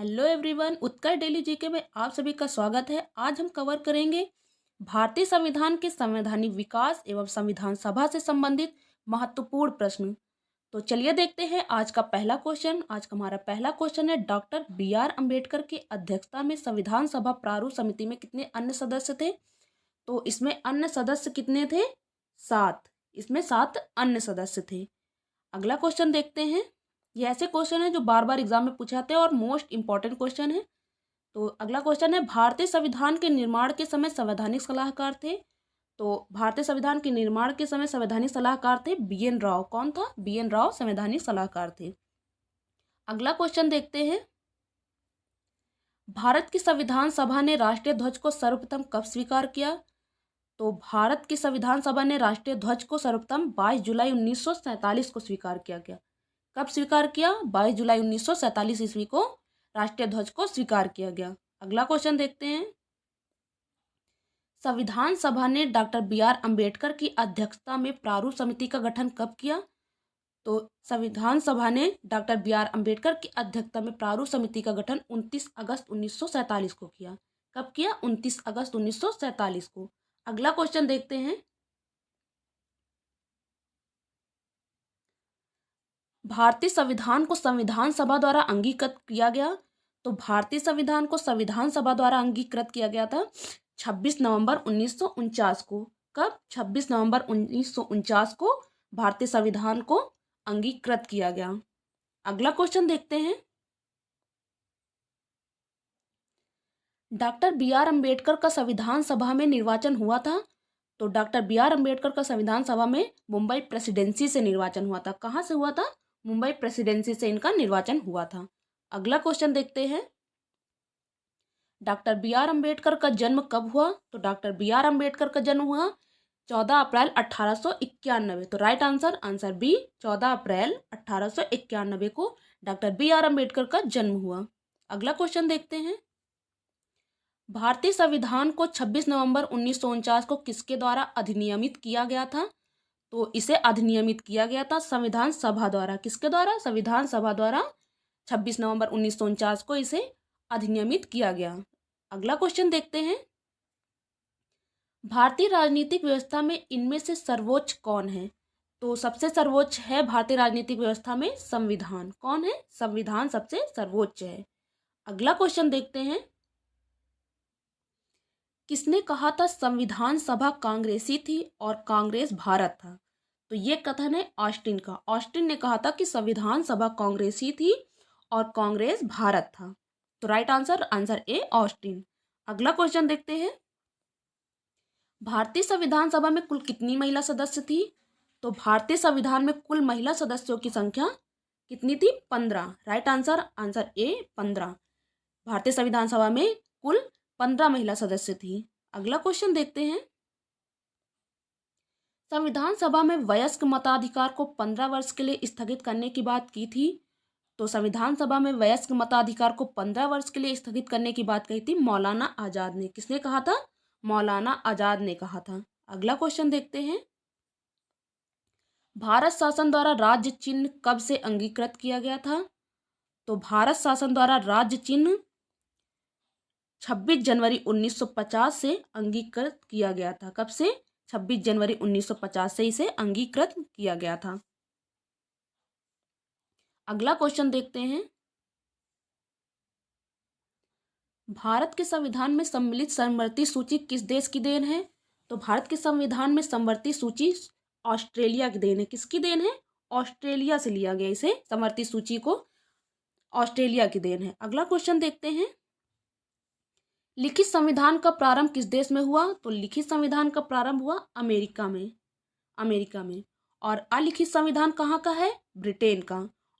Hello everyone, उत्कर्ष daily GK में आप सभी का स्वागत है। आज हम कवर करेंगे भारतीय संविधान के संवैधानिक विकास एवं संविधान सभा से संबंधित महत्वपूर्ण प्रश्न। तो चलिए देखते हैं आज का पहला क्वेश्चन। आज का हमारा पहला क्वेश्चन है, डॉक्टर बी.आर. अम्बेडकर की अध्यक्षता में संविधान सभा प्रारूप समिति में कितने अन्य सदस्य थे? तो इसमें अन्य सदस्य कितने थे? 7। इसमें 7 अन्य सदस्य थे। अगला क्वेश्चन देखते हैं। ये ऐसे क्वेश्चन है जो बार बार एग्जाम में पूछे जाते हैं और मोस्ट इंपॉर्टेंट क्वेश्चन है। तो अगला क्वेश्चन है, भारतीय संविधान के निर्माण के समय संवैधानिक सलाहकार थे। तो भारतीय संविधान के निर्माण के समय संवैधानिक सलाहकार थे बी.एन. राव। कौन था? बी.एन. राव संवैधानिक सलाहकार थे। अगला क्वेश्चन देखते हैं, भारत की संविधान सभा ने राष्ट्रीय ध्वज को सर्वप्रथम कब स्वीकार किया? तो भारत की संविधान सभा ने राष्ट्रीय ध्वज को सर्वप्रथम 22 जुलाई 1947 को स्वीकार किया गया। कब स्वीकार किया? 22 जुलाई 1947 ईस्वी को राष्ट्रीय ध्वज को स्वीकार किया गया। अगला क्वेश्चन देखते हैं, संविधान सभा ने डॉक्टर बी.आर. अम्बेडकर की अध्यक्षता में प्रारूप समिति का गठन कब किया? तो संविधान सभा ने डॉक्टर बी.आर. अम्बेडकर की अध्यक्षता में प्रारूप समिति का गठन 29 अगस्त 1947 को किया। कब किया? 29 अगस्त 1947 को। अगला क्वेश्चन देखते हैं, भारतीय संविधान को संविधान सभा द्वारा अंगीकृत किया गया। तो भारतीय संविधान को संविधान सभा द्वारा अंगीकृत किया गया था 26 नवंबर 1949 को। कब? 26 नवंबर 1949 को भारतीय संविधान को अंगीकृत किया गया। अगला क्वेश्चन देखते हैं, डॉक्टर बी.आर. अम्बेडकर का संविधान सभा में निर्वाचन हुआ था। तो डॉक्टर बी.आर. अम्बेडकर का संविधान सभा में मुंबई प्रेसिडेंसी से निर्वाचन हुआ था। कहाँ से हुआ था? मुंबई प्रेसिडेंसी से इनका निर्वाचन हुआ था। अगला क्वेश्चन देखते हैं, डॉक्टर बी.आर. अम्बेडकर का जन्म कब हुआ? तो डॉक्टर बी.आर. अम्बेडकर का जन्म हुआ 14 अप्रैल 1891। तो राइट आंसर, आंसर बी, 14 अप्रैल 1891 को डॉक्टर बी.आर. अम्बेडकर का जन्म हुआ। अगला क्वेश्चन देखते हैं, भारतीय संविधान को 26 नवंबर 1949 को किसके द्वारा अधिनियमित किया गया था? तो इसे अधिनियमित किया गया था संविधान सभा द्वारा। किसके द्वारा? संविधान सभा द्वारा 26 नवंबर 1949 को इसे अधिनियमित किया गया। अगला क्वेश्चन देखते हैं, भारतीय राजनीतिक व्यवस्था में इनमें से सर्वोच्च कौन है? तो सबसे सर्वोच्च है भारतीय राजनीतिक व्यवस्था में संविधान। कौन है? संविधान सबसे सर्वोच्च है। अगला क्वेश्चन देखते हैं, किसने कहा था संविधान सभा कांग्रेसी थी और कांग्रेस भारत था? तो ये कथन है ऑस्टिन का। ऑस्टिन ने कहा था कि संविधान सभा कांग्रेसी थी और कांग्रेस भारत था। तो right answer, answer A, Austin. अगला क्वेश्चन देखते हैं, भारतीय संविधान सभा में कुल कितनी महिला सदस्य थी? तो भारतीय संविधान में कुल महिला सदस्यों की संख्या कितनी थी? 15। Right answer, answer A, 15। भारतीय संविधान सभा में कुल 15 महिला सदस्य थी। अगला क्वेश्चन देखते हैं, संविधान सभा में वयस्क मताधिकार को 15 वर्ष के लिए स्थगित करने की बात की थी। तो संविधान सभा में वयस्क मताधिकार को 15 वर्ष के लिए स्थगित करने की बात कही थी मौलाना आजाद ने। किसने कहा था? मौलाना आजाद ने कहा था। अगला क्वेश्चन देखते हैं, भारत शासन द्वारा राज्य चिन्ह कब से अंगीकृत किया गया था? तो भारत शासन द्वारा राज्य चिन्ह 26 जनवरी 1950 से अंगीकृत किया गया था। कब से? 26 जनवरी 1950 से इसे अंगीकृत किया गया था। अगला क्वेश्चन देखते हैं, भारत के संविधान में सम्मिलित समवर्ती सूची किस देश की देन है? तो भारत के संविधान में समवर्ती सूची ऑस्ट्रेलिया की देन है। किसकी देन है? ऑस्ट्रेलिया से लिया गया इसे, समवर्ती सूची को ऑस्ट्रेलिया की देन है। अगला क्वेश्चन देखते हैं, लिखित संविधान का प्रारंभ किस देश में हुआ? तो लिखित संविधान का प्रारंभ हुआ अमेरिका में। और अलिखित संविधान कहाँ का है? ब्रिटेन का।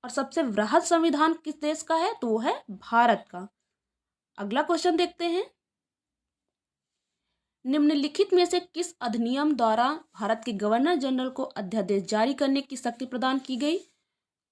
और सबसे वृहद संविधान किस देश का है? तो वो है भारत का। अगला क्वेश्चन देखते हैं, निम्नलिखित में से किस अधिनियम द्वारा भारत के गवर्नर जनरल को अध्यादेश जारी करने की शक्ति प्रदान की गई?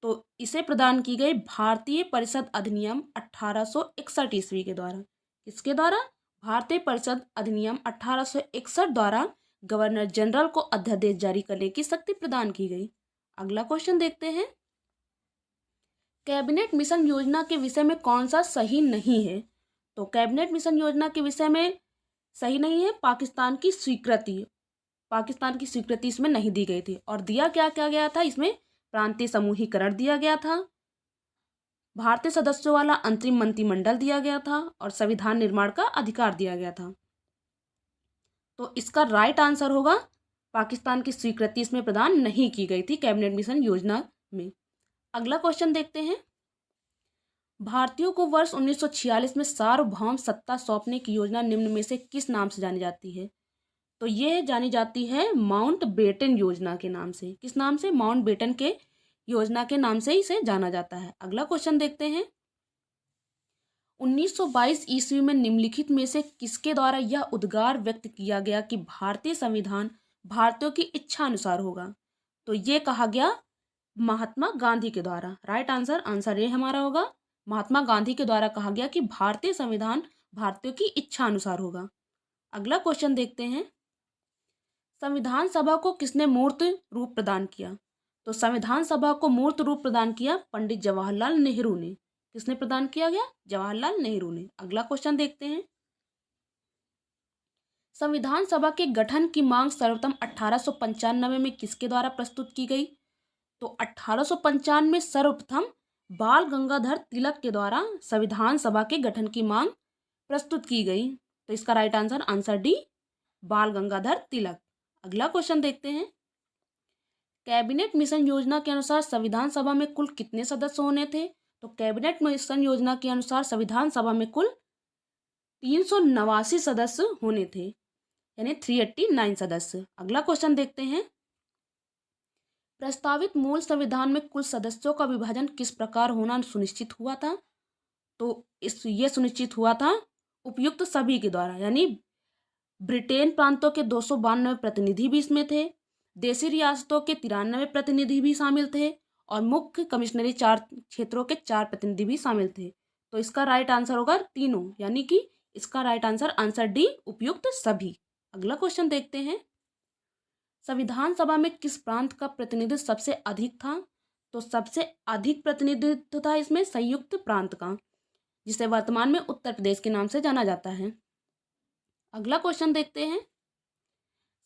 तो इसे प्रदान की गई भारतीय परिषद अधिनियम 1861 ईस्वी के द्वारा। किसके द्वारा? भारतीय परिषद अधिनियम 1861 द्वारा गवर्नर जनरल को अध्यादेश जारी करने की शक्ति प्रदान की गई। अगला क्वेश्चन देखते हैं, कैबिनेट मिशन योजना के विषय में कौन सा सही नहीं है? तो कैबिनेट मिशन योजना के विषय में सही नहीं है पाकिस्तान की स्वीकृति। पाकिस्तान की स्वीकृति इसमें नहीं दी गई थी। और दिया क्या क्या गया था इसमें? प्रांतीय समूहीकरण दिया गया था, भारतीय सदस्यों वाला अंतरिम मंत्रिमंडल दिया गया था और संविधान निर्माण का अधिकार दिया गया था। तो इसका राइट आंसर होगा पाकिस्तान की स्वीकृति इसमें प्रदान नहीं की गई थी कैबिनेट मिशन योजना में। अगला क्वेश्चन देखते हैं। भारतीयों को वर्ष 1946 में सार्वभौम सत्ता सौंपने की योजना निम्न में से किस नाम से जानी जाती है? तो ये जानी जाती है माउंटबेटन योजना के नाम से। किस नाम से? माउंटबेटन के योजना के नाम से इसे जाना जाता है। अगला क्वेश्चन देखते हैं। 1922 ईस्वी में निम्नलिखित में से किसके द्वारा यह उद्गार व्यक्त किया गया कि भारतीय संविधान भारतीयों की इच्छा अनुसार होगा? तो ये कहा गया महात्मा गांधी के द्वारा। राइट आंसर ये हमारा होगा, महात्मा गांधी के द्वारा कहा गया कि भारतीय संविधान भारतीयों की इच्छा अनुसार होगा। अगला क्वेश्चन देखते हैं। संविधान सभा को किसने मूर्त रूप प्रदान किया? तो संविधान सभा को मूर्त रूप प्रदान किया पंडित जवाहरलाल नेहरू ने। किसने प्रदान किया गया? जवाहरलाल नेहरू ने। अगला क्वेश्चन देखते हैं। संविधान सभा के गठन की मांग सर्वप्रथम 1895 में किसके द्वारा प्रस्तुत की गई? तो 1895 में सर्वप्रथम बाल गंगाधर तिलक के द्वारा संविधान सभा के गठन की मांग प्रस्तुत की गई। तो इसका राइट आंसर डी, बाल गंगाधर तिलक। अगला क्वेश्चन देखते हैं। कैबिनेट मिशन योजना के अनुसार संविधान सभा में कुल कितने सदस्य होने थे? तो कैबिनेट मिशन योजना के अनुसार संविधान सभा में कुल 389 सदस्य होने थे, यानी 389 सदस्य। अगला क्वेश्चन देखते हैं। प्रस्तावित मूल संविधान में कुल सदस्यों का विभाजन किस प्रकार होना सुनिश्चित हुआ था? तो ये सुनिश्चित हुआ था उपयुक्त सभी के द्वारा, यानी ब्रिटेन प्रांतों के 292 प्रतिनिधि भी इसमें थे, देशी रियासतों के 93 प्रतिनिधि भी शामिल थे और मुख्य कमिश्नरी 4 क्षेत्रों के 4 प्रतिनिधि भी शामिल थे। तो इसका राइट आंसर होगा तीनों, यानी कि इसका राइट आंसर डी, उपयुक्त सभी। अगला क्वेश्चन देखते हैं। संविधान सभा में किस प्रांत का प्रतिनिधित्व सबसे अधिक था? तो सबसे अधिक प्रतिनिधित्व था इसमें संयुक्त प्रांत का, जिसे वर्तमान में उत्तर प्रदेश के नाम से जाना जाता है। अगला क्वेश्चन देखते हैं।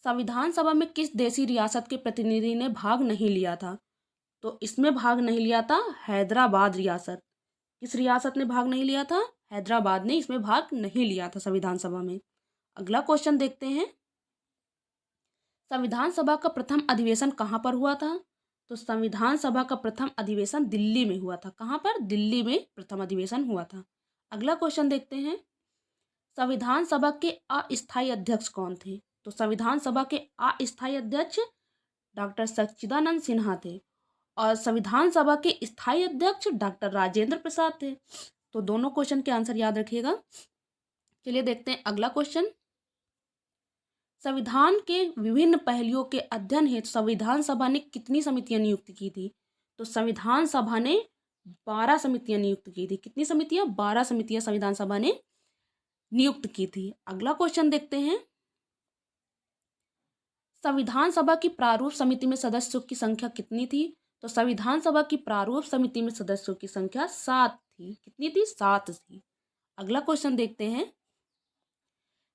संविधान सभा में किस देशी रियासत के प्रतिनिधि ने भाग नहीं लिया था? तो इसमें भाग नहीं लिया था हैदराबाद रियासत। किस रियासत ने भाग नहीं लिया था? हैदराबाद ने इसमें भाग नहीं लिया था संविधान सभा में। अगला क्वेश्चन देखते हैं। संविधान सभा का प्रथम अधिवेशन कहाँ पर हुआ था? तो संविधान सभा का प्रथम अधिवेशन दिल्ली में हुआ था। कहाँ पर? दिल्ली में प्रथम अधिवेशन हुआ था। अगला क्वेश्चन देखते हैं। संविधान सभा के अस्थायी अध्यक्ष कौन थे? तो संविधान सभा के अस्थायी अध्यक्ष डॉक्टर सच्चिदानंद सिन्हा थे और संविधान सभा के स्थायी अध्यक्ष डॉक्टर राजेंद्र प्रसाद थे। तो दोनों क्वेश्चन के आंसर याद रखिएगा। चलिए देखते हैं अगला क्वेश्चन। संविधान के विभिन्न पहलुओं के अध्ययन हेतु संविधान सभा ने कितनी समितियां नियुक्त की थी? तो संविधान सभा ने 12 समितियां नियुक्त की थी। कितनी समितियां? 12 समितियां संविधान सभा ने नियुक्त की थी। अगला क्वेश्चन देखते हैं। संविधान सभा की प्रारूप समिति में सदस्यों की संख्या कितनी थी? तो संविधान सभा की प्रारूप समिति में सदस्यों की संख्या 7 थी। कितनी थी? 7 थी। अगला क्वेश्चन देखते हैं।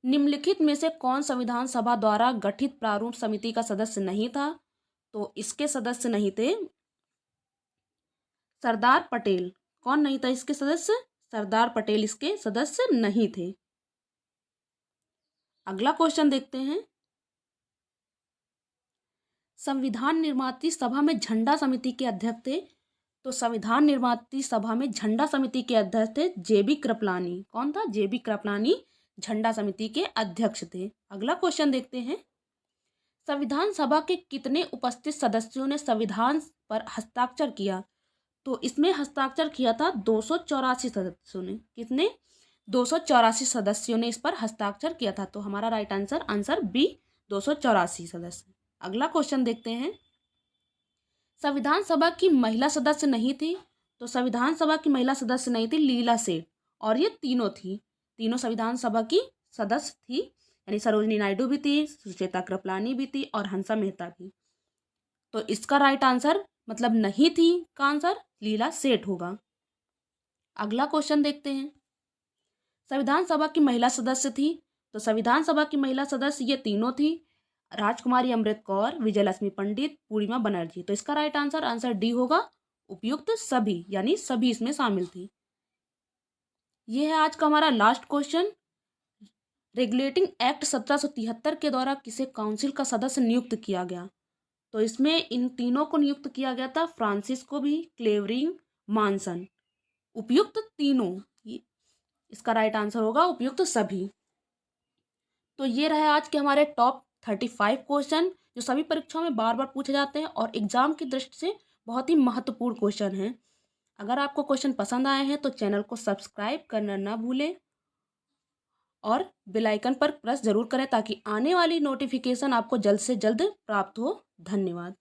निम्नलिखित में से कौन संविधान सभा द्वारा गठित प्रारूप समिति का सदस्य नहीं था? तो इसके सदस्य नहीं थे सरदार पटेल। कौन नहीं था इसके सदस्य? सरदार पटेल इसके सदस्य नहीं थे। अगला क्वेश्चन देखते हैं। संविधान निर्मात्री सभा में झंडा समिति के अध्यक्ष थे? तो संविधान निर्मात्री सभा में झंडा समिति के अध्यक्ष थे जेबी कृपलानी। कौन था? जेबी कृपलानी झंडा समिति के अध्यक्ष थे। अगला क्वेश्चन देखते हैं। संविधान सभा के कितने उपस्थित सदस्यों ने संविधान पर हस्ताक्षर किया? तो इसमें हस्ताक्षर किया था 284 सदस्यों ने। कितने? 284 सदस्यों ने इस पर हस्ताक्षर किया था। तो हमारा राइट आंसर बी, 284 सदस्य। अगला क्वेश्चन देखते हैं। संविधान सभा की महिला सदस्य नहीं थी? तो संविधान सभा की महिला सदस्य नहीं थी लीला सेठ, और ये तीनों थी। तीनों संविधान सभा की सदस्य थी, यानी सरोजिनी नायडू भी थी, सुचेता कृपलानी भी थी और हंसा मेहता भी। तो इसका राइट आंसर मतलब नहीं थी का आंसर लीला सेठ होगा। अगला क्वेश्चन देखते हैं। संविधान सभा की महिला सदस्य थी, तो संविधान सभा की महिला सदस्य ये तीनों थी, राजकुमारी अमृत कौर, विजयलक्ष्मी पंडित, पूर्णिमा बनर्जी। तो इसका राइट आंसर डी होगा, उपयुक्त सभी, यानी सभी इसमें शामिल थी। ये है आज का हमारा लास्ट क्वेश्चन। रेगुलेटिंग एक्ट 1773 के द्वारा किसे काउंसिल का सदस्य नियुक्त किया गया? तो इसमें इन तीनों को नियुक्त किया गया था, फ्रांसिस को भी, क्लेवरिंग, मानसन। उपयुक्त तीनों, इसका राइट आंसर होगा उपयुक्त सभी। तो ये रहे आज के हमारे टॉप 35 क्वेश्चन जो सभी परीक्षाओं में बार बार पूछे जाते हैं और एग्जाम की दृष्टि से बहुत ही महत्वपूर्ण क्वेश्चन हैं। अगर आपको क्वेश्चन पसंद आए हैं तो चैनल को सब्सक्राइब करना ना भूलें और बेल आइकन पर प्रेस जरूर करें ताकि आने वाली नोटिफिकेशन आपको जल्द से जल्द प्राप्त हो। धन्यवाद।